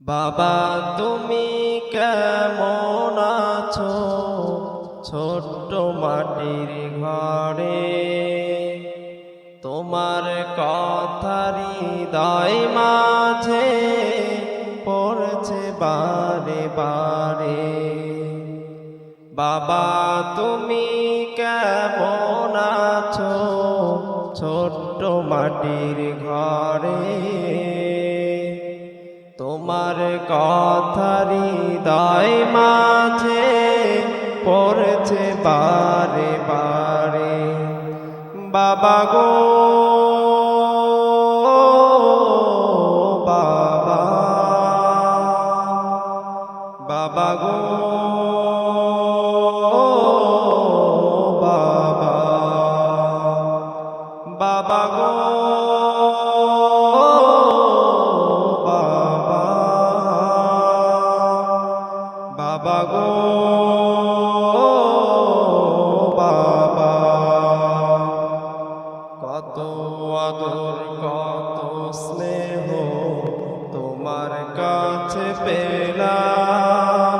বাবা তুমি কেমন আছো ছোট্ট মাটির ঘরে, তোমার কথা হৃদয় মাঝে পড়ছে বারে বারে। বাবা তুমি কেমন আছো ছোট্ট মাটির ঘরে, তোমার কথা হৃদয় মাঝে পড়ছে বারে বারে। বাবা গো বাবা, বাবা গো বাবা, বাবা গো বাবা গো বাবা। কত আদর কত স্নেহ তোমার কাছে পেলাম,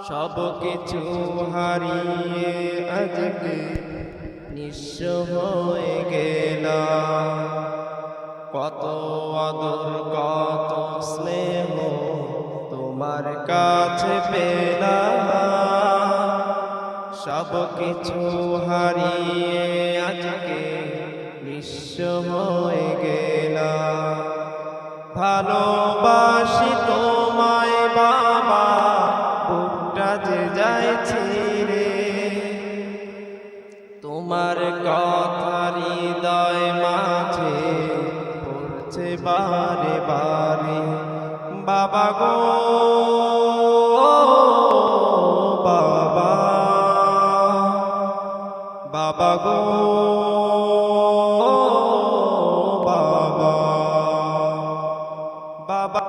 সব কিছু হারিয়ে আজকে নিঃস্ব হয়ে গেলাম। কত আদর কত স্নেহ তোমার কাছে পেলাম, সব কিছু হারিয়ে আজকে নিঃস্ব হয়ে গেলাম। ভালোবাসি তোমায় বাবা, বুকটা যে যায় ছিঁড়ে, তোমার কথা হৃদয় মাঝে পড়ছে বারে বারে। বাবা গো বাবা, বাবা গো বাবা, বাবা।